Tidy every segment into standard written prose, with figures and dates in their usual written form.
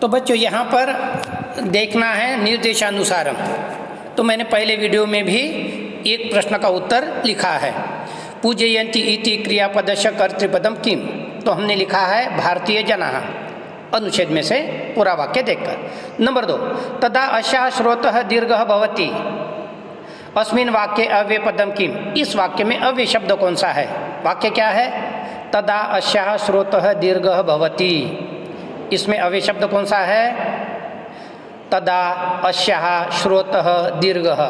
तो बच्चों यहाँ पर देखना है निर्देशानुसारम। तो मैंने पहले वीडियो में भी एक प्रश्न का उत्तर लिखा है, पूजयन्ति इति क्रियापदस्य कर्तृपदम किम। तो हमने लिखा है भारतीय जनाः, अनुच्छेद में से पूरा वाक्य देखकर। नंबर 2, तदा अशः श्रोतः दीर्घः भवति अस्मिन् वाक्ये अव्यय पदम किम। इस वाक्य में अव्यय शब्द कौन सा है? वाक्य क्या है? तदा अशः श्रोतः दीर्घः भवति। इसमें अव्यय शब्द कौन सा है? तदा अशः श्रोतः दीर्घः।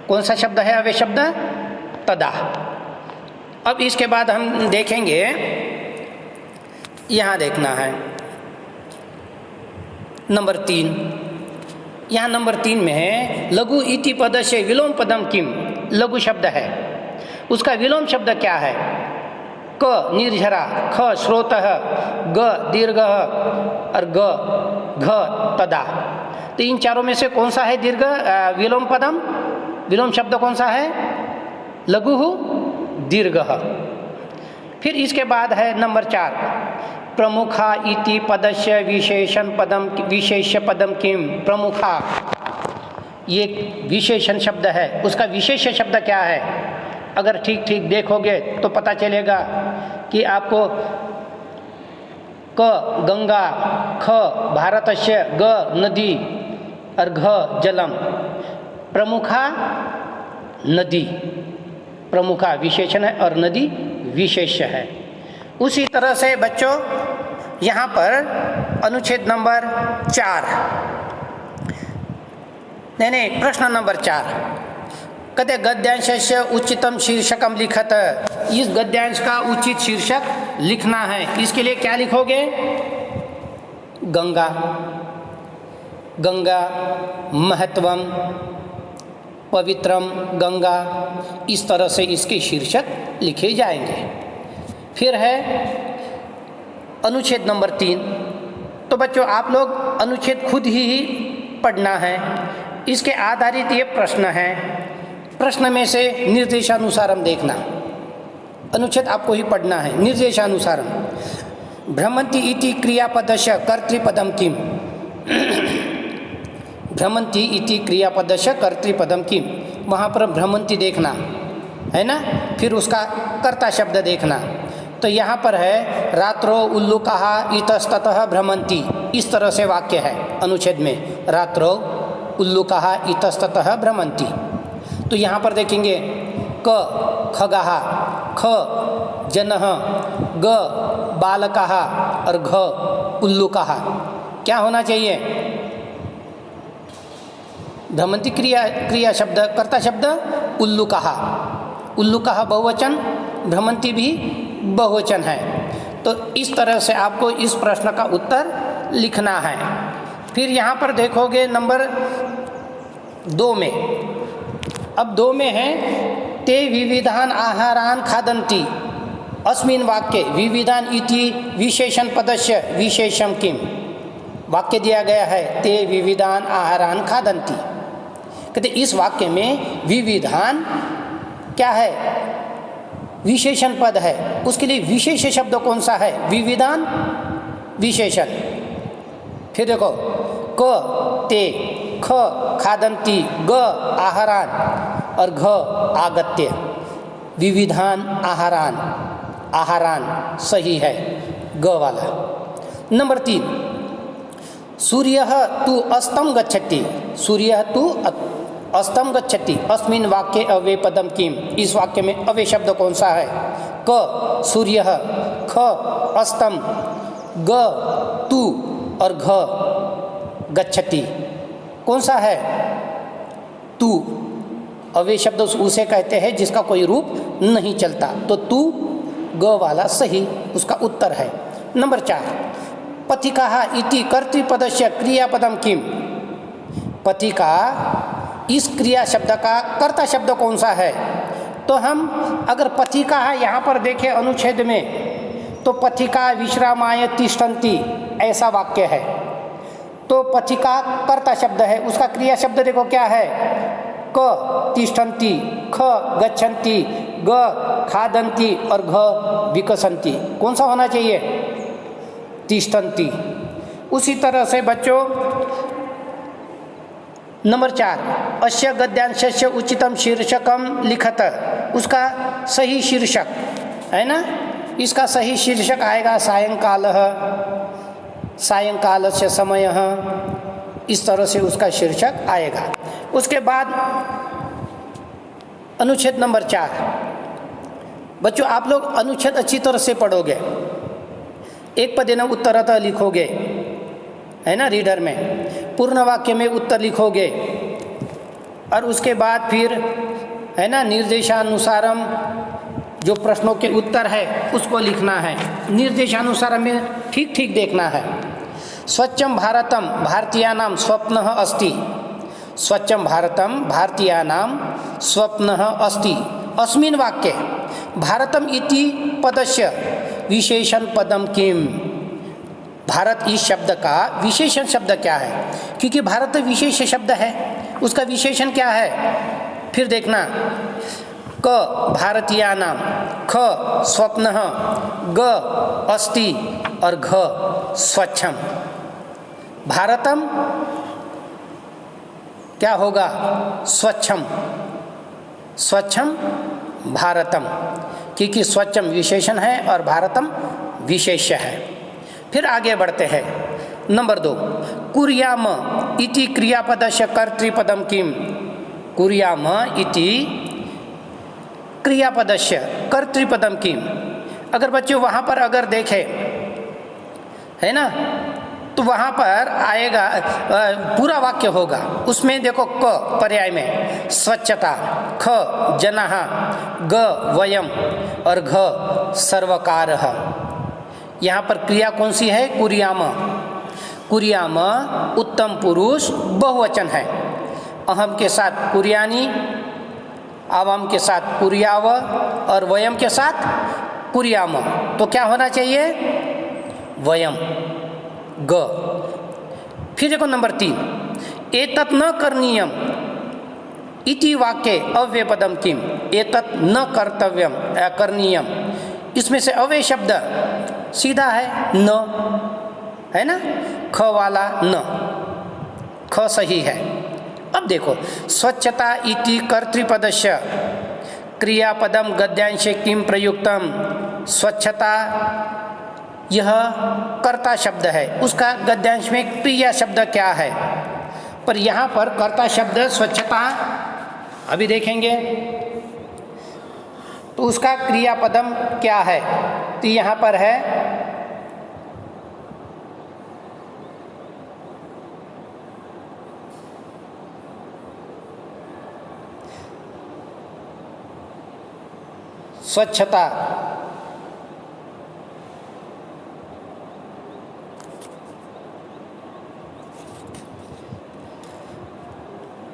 कौन सा शब्द है अव्यय शब्द? तदा। अब इसके बाद हम देखेंगे, यहाँ देखना है नंबर 3। यहाँ नंबर 3 में है लघु इति पदस्य विलोम पदम किम। लघु शब्द है, उसका विलोम शब्द क्या है? क निर्झरा, ख श्रोतः, ग दीर्घः और घ तदा। तो इन चारों में से कौन सा है दीर्घ विलोम पदम? विलोम शब्द कौन सा है? लघु दीर्घः। फिर इसके बाद है नंबर 4, प्रमुखा इति पदस्य विशेषण पदम विशेष्य पदम किम। प्रमुखा ये विशेषण शब्द है, उसका विशेष्य शब्द क्या है? अगर ठीक ठीक देखोगे तो पता चलेगा कि आपको क गंगा, ख भारतस्य, ग नदी और घ जलम। प्रमुखा नदी, प्रमुखा विशेषण है और नदी विशेष्य है। उसी तरह से बच्चों यहाँ पर अनुच्छेद नंबर 4 नहीं प्रश्न नंबर 4 कहते गद्यांशस्य उचितम शीर्षकम लिखत। इस गद्यांश का उचित शीर्षक लिखना है। इसके लिए क्या लिखोगे? गंगा, गंगा महत्वम, पवित्रम गंगा, इस तरह से इसके शीर्षक लिखे जाएंगे। फिर है अनुच्छेद नंबर 3। तो बच्चों आप लोग अनुच्छेद खुद ही पढ़ना है। इसके आधारित ये प्रश्न है, प्रश्न में से निर्देशानुसारम देखना। अनुच्छेद आपको ही पढ़ना है। निर्देशानुसारम भ्रमन्ति इति क्रियापदस्य कर्तृपदम किम। भ्रमन्ति इति क्रियापदस्य कर्तृपदम किम, वहाँ पर भ्रमन्ति देखना है ना। फिर उसका कर्ता शब्द देखना। तो यहाँ पर है रात्रो उल्लुकाः इतस्ततः भ्रमन्ति। इस तरह से वाक्य है अनुच्छेद में, रात्रो उल्लुकाः इतस्ततः भ्रमन्ति। तो यहाँ पर देखेंगे क खगाः, ख जनः, ग बालकाः और घ उल्लुकाः। क्या होना चाहिए? भ्रमन्ति क्रिया शब्द, कर्ता शब्द उल्लुकाः। उल्लुकाः बहुवचन, भ्रमन्ति भी बहुवचन है। तो इस तरह से आपको इस प्रश्न का उत्तर लिखना है। फिर यहाँ पर देखोगे नंबर 2 में, अब 2 में है ते विविधान आहारान खादन्ति अस्मिन् वाक्ये विविधान इति विशेषण पदस्य विशेषम किम। वाक्य दिया गया है ते विविधान आहारान खादन्ति। कहते इस वाक्य में विविधान क्या है? विशेषण पद है। उसके लिए विशेष शब्द कौन सा है? विविधान विशेषण। फिर देखो क ते, ख खादन्ति, ग आहारान और घ आगत्य। विविधान आहारान, आहारान सही है ग वाला। नंबर 3, सूर्यः तु अस्तं गच्छति। सूर्यः तु अस्तं गच्छति अस्मिन् वाक्ये अव्यय पदम किम। इस वाक्य में अव्यय शब्द कौन सा है? क सूर्यः, ख अस्तं, ग तु और घ गच्छति। कौन सा है? तू। अव्यय शब्द उसे कहते हैं जिसका कोई रूप नहीं चलता। तो तू ग वाला सही उसका उत्तर है। नंबर 4, पथिकाः इति कर्तृपदस्य क्रियापदम किम। पथिका इस क्रिया शब्द का कर्ता शब्द कौन सा है? तो हम अगर पथिकाः यहाँ पर देखें अनुच्छेद में, तो पथिका विश्रामाय तिष्ठन्ति ऐसा वाक्य है। तो पथिका कर्ता शब्द है, उसका क्रिया शब्द देखो क्या है? क तिष्ठन्ति, ख गच्छन्ति, ग खादन्ति और घ विकसन्ति। कौन सा होना चाहिए? तिष्ठन्ति। उसी तरह से बच्चों नंबर 4, अस्य गद्यांशस्य उचितम शीर्षकम लिखत, उसका सही शीर्षक है ना, इसका सही शीर्षक आएगा सायंकालः, सायंकालस्य समयः, इस तरह से उसका शीर्षक आएगा। उसके बाद अनुच्छेद नंबर 4, बच्चों आप लोग अनुच्छेद अच्छी तरह से पढ़ोगे, एक पदेन उत्तरतः लिखोगे, है ना, रीडर में पूर्ण वाक्य में उत्तर लिखोगे, और उसके बाद फिर है ना निर्देशानुसारम जो प्रश्नों के उत्तर है उसको लिखना है, निर्देशानुसारम में ठीक ठीक देखना है। स्वच्छं भारतम भारतीयानां स्वप्नः अस्ति, स्वच्छं भारतम भारतीयानां स्वप्नः अस्ति, अस्मिन् वाक्ये भारतम इति पदस्य विशेषण पदम किम, भारत इस शब्द का विशेषण शब्द क्या है, क्योंकि भारत विशेष शब्द है, उसका विशेषण क्या है, फिर देखना, क भारतीयानां, ख स्वप्नः, ग अस्ति और घ स्वच्छम। भारतम क्या होगा, स्वच्छम, स्वच्छम भारतम, क्योंकि स्वच्छम विशेषण है और भारतम विशेष्य है। फिर आगे बढ़ते हैं। नंबर 2, कुर्याम इति क्रियापदस्य कर्तृपदम किम, कुर्याम इति क्रियापदस्य कर्तृपदम किम। अगर बच्चों वहाँ पर अगर देखें, है ना, तो वहाँ पर आएगा पूरा वाक्य होगा, उसमें देखो क पर्याय में स्वच्छता, ख जनाः, ग वयम और घ सर्वकारः। यहाँ पर क्रिया कौन सी है, कुर्याम, कुर्याम उत्तम पुरुष बहुवचन है, अहम के साथ कुर्यानी, आवाम के साथ कुर्याव और वयम के साथ कुर्याम, तो क्या होना चाहिए, वयम, ग। फिर देखो नंबर 3, एतत् न करणीयम इति वाक्ये अव्ययपदम किम, एतत् न कर्तव्यम करणीयम, इसमें से अव्यय शब्द सीधा है न, है ना, ख वाला न, ख सही है। अब देखो, स्वच्छता इति कर्तृपदस्य क्रियापदम गद्यांशे किम प्रयुक्तम, स्वच्छता यह कर्ता शब्द है, उसका गद्यांश में क्रिया शब्द क्या है, पर यहाँ पर कर्ता शब्द स्वच्छता अभी देखेंगे, तो उसका क्रियापदम क्या है, तो यहाँ पर है स्वच्छता,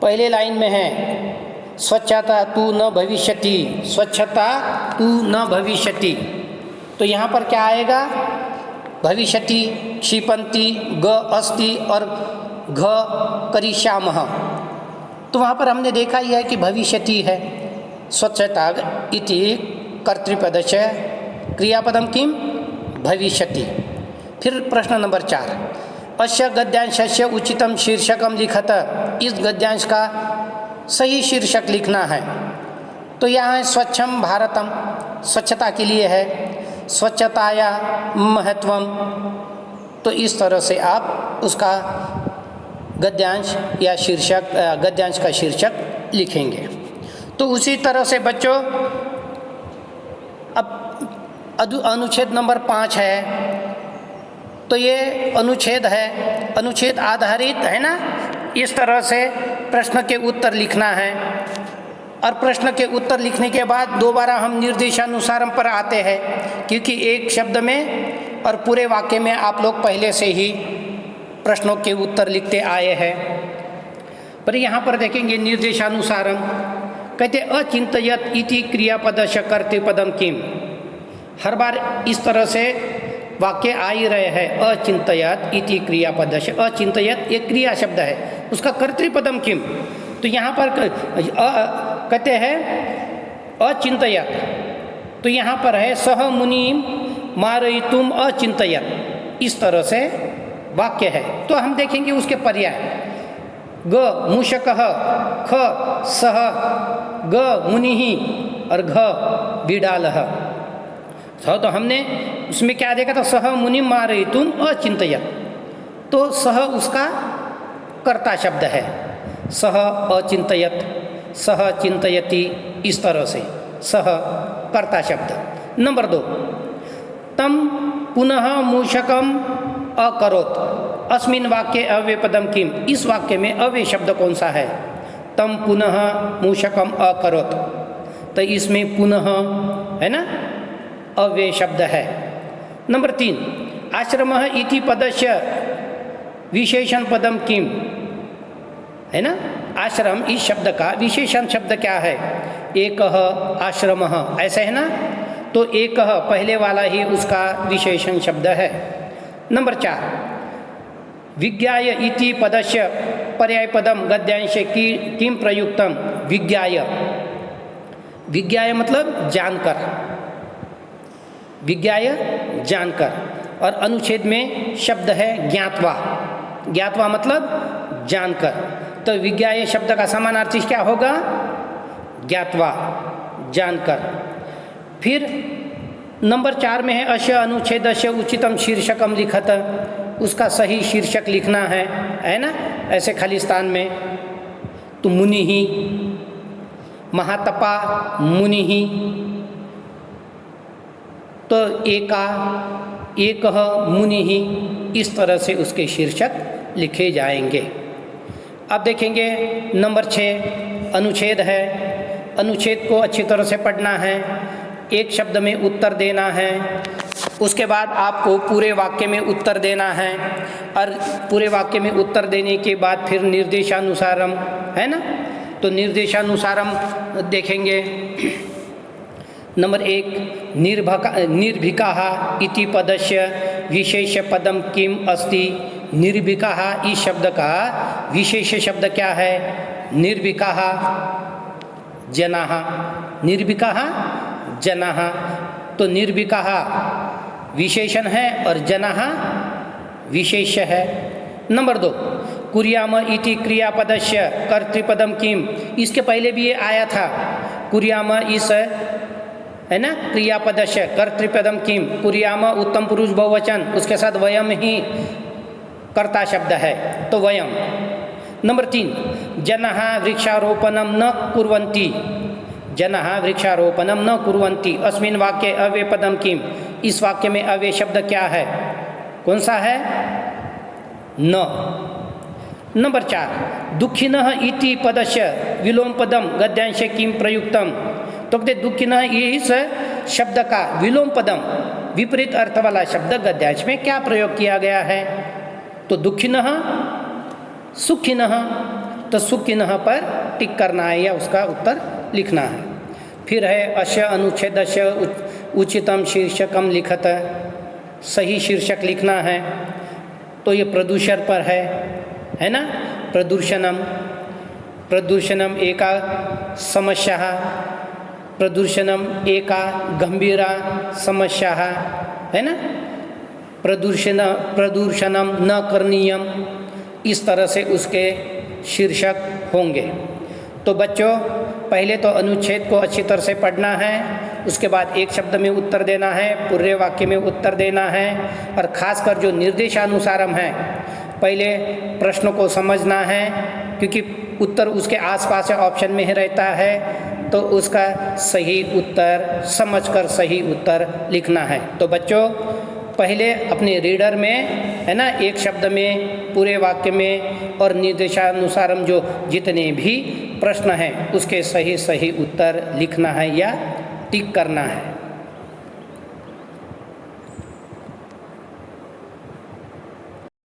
पहले लाइन में है स्वच्छता तु न भविष्यति, स्वच्छता तु न भविष्यति, तो यहाँ पर क्या आएगा, भविष्यति, क्षिपन्ति, ग अस्ति और घ करिष्यामः, तो वहाँ पर हमने देखा ही है कि भविष्यति है, स्वच्छता इति कर्तृपदस्य क्रियापदम किम, भविष्यति। फिर प्रश्न नंबर 4, अस्य गद्यांशस्य उचितम शीर्षकम लिखत, इस गद्यांश का सही शीर्षक लिखना है, तो यहाँ है स्वच्छम भारतम, स्वच्छता के लिए है, स्वच्छताया महत्वम, तो इस तरह से आप उसका गद्यांश या शीर्षक, गद्यांश का शीर्षक लिखेंगे। तो उसी तरह से बच्चों अब अनुच्छेद नंबर 5 है, तो ये अनुच्छेद है, अनुच्छेद आधारित है ना, इस तरह से प्रश्न के उत्तर लिखना है, और प्रश्न के उत्तर लिखने के बाद दोबारा हम निर्देशानुसारम पर आते हैं, क्योंकि एक शब्द में और पूरे वाक्य में आप लोग पहले से ही प्रश्नों के उत्तर लिखते आए हैं। पर यहाँ पर देखेंगे निर्देशानुसारम, कहते अचिंतयत इति क्रियापदस्य कर्तृपदम किम, हर बार इस तरह से वाक्य आ ही रहे हैं, अचिंतयत इति क्रियापदस्य, अचिंतयत एक क्रिया शब्द है, उसका कर्तृपदम किम, तो यहाँ पर कहते हैं अचिंतयत, तो यहाँ पर है सह मुनिम मारयितुम अचिंतयत, इस तरह से वाक्य है तो हम देखेंगे उसके पर्याय। ग मूषकः, ख सः, ग मुनिः और घ बिडालः। तो हमने उसमें क्या देखा था, सह मुनि मारयितुम अचिंतयत्, तो सह उसका कर्ता शब्द है, सह अचिंतयत्, सह चिंतयति, इस तरह से सह कर्ता शब्द। नंबर 2, तम पुनः मूषकम अकरोत्, अस्मिन् वाक्ये अव्यय पदम किम, इस वाक्य में अव्यय शब्द कौन सा है? तम पुनः मूषकम अकरोत्, तो इसमें पुनः है ना अव्यय शब्द है। नंबर 3, आश्रमः इति पदस्य विशेषण पदम किम, है ना, आश्रम इस शब्द का विशेषण शब्द क्या है? एकः आश्रमः, ऐसे है ना, तो एकः पहले वाला ही उसका विशेषण शब्द है। नंबर 4, विज्ञाय इति पदस्य पर्याय पदम गद्यांशे किम प्रयुक्तम, विज्ञाय, विज्ञाय मतलब जानकर, विज्ञाय जानकर, और अनुच्छेद में शब्द है ज्ञात्वा, ज्ञात्वा मतलब जानकर, तो विज्ञाय शब्द का समानार्थी क्या होगा? ज्ञात्वा, जानकर। फिर नंबर 4 में है अस्य अनुच्छेदस्य उचितम शीर्षकम लिखत, उसका सही शीर्षक लिखना है ना, ऐसे खाली स्थान में। तो मुनि ही, महातपा मुनि ही, तो एका, एकः मुनि ही, इस तरह से उसके शीर्षक लिखे जाएंगे। अब देखेंगे नंबर 6 अनुच्छेद है। अनुच्छेद को अच्छी तरह से पढ़ना है, एक शब्द में उत्तर देना है, उसके बाद आपको पूरे वाक्य में उत्तर देना है, और पूरे वाक्य में उत्तर देने के बाद फिर निर्देशानुसारम, है ना, तो निर्देशानुसारम देखेंगे। नंबर 1, निर्भीकाः इति पदस्य विशेष पदम किम अस्ति, निर्भीकाः इस शब्द का विशेष शब्द क्या है? निर्भीकाः जनाः, निर्भीकाः जनाः, तो निर्भीकाः विशेषण है और जनाः विशेष्य है। नंबर 2, कुर्याम इति क्रियापदस्य कर्तृपदम किम, इसके पहले भी ये आया था, कुर्याम इस, है ना, क्रियापदस्य कर्तृपदम किम, कुर्याम उत्तम पुरुष बहुवचन, उसके साथ वयम ही कर्ता शब्द है, तो वयम। नंबर 3, जनाः वृक्षारोपणम न कुर्वन्ति, जनाः वृक्षारोपणम न कुर्वन्ति, अस्मिन् वाक्ये अव्यय पदम किम, इस वाक्य में अव्यय शब्द क्या है? कौन सा है? न। नंबर 4, दुःखिनः इति पदस्य विलोम पदम गद्यांशे किम प्रयुक्तम, तो कहते दुःखिनः इस शब्द का विलोम पदम विपरीत अर्थ वाला शब्द गद्यांश में क्या प्रयोग किया गया है? तो दुःखिनः सुखिनः, तो सुखिनः पर टिक करना है या उसका उत्तर लिखना है। फिर है अस्य अनुच्छेदस्य उचितम शीर्षकम लिखत, सही शीर्षक लिखना है, तो ये प्रदूषण पर है ना, प्रदूषणम, प्रदूषणम एका समस्या, प्रदूषणम एका गंभीरा समस्या, है ना, प्रदूषणम न करणीयम, इस तरह से उसके शीर्षक होंगे। तो बच्चों पहले तो अनुच्छेद को अच्छी तरह से पढ़ना है, उसके बाद एक शब्द में उत्तर देना है, पूरे वाक्य में उत्तर देना है, और ख़ासकर जो निर्देशानुसारम है पहले प्रश्न को समझना है, क्योंकि उत्तर उसके आसपास ऑप्शन में ही रहता है, तो उसका सही उत्तर समझकर सही उत्तर लिखना है। तो बच्चों पहले अपने रीडर में, है ना, एक शब्द में, पूरे वाक्य में और निर्देशानुसारम जो जितने भी प्रश्न हैं उसके सही सही उत्तर लिखना है या टिक करना है।